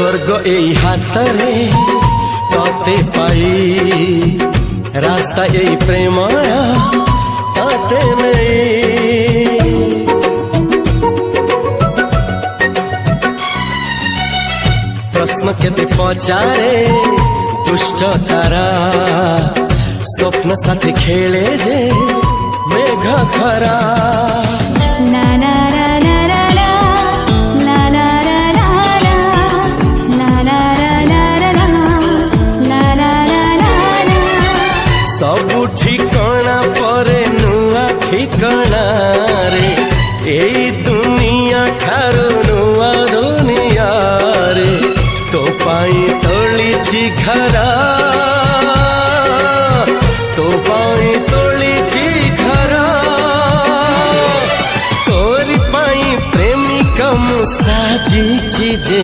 स्वर्ग एई हातरे तोते पाई रास्ता एई प्रेमया ताते नहीं। प्रश्न केते पचारे दुष्ट तारा स्वप्न साथी खेले जे मेघ खरा। ला ला ला ला ला ला ला ला ला ला ला ला ला ला। सबु ठिकाना परे नुआ ठिकाना रे एई दुनिया ठारू नुआ दुनिया रे तो पाई तोली घर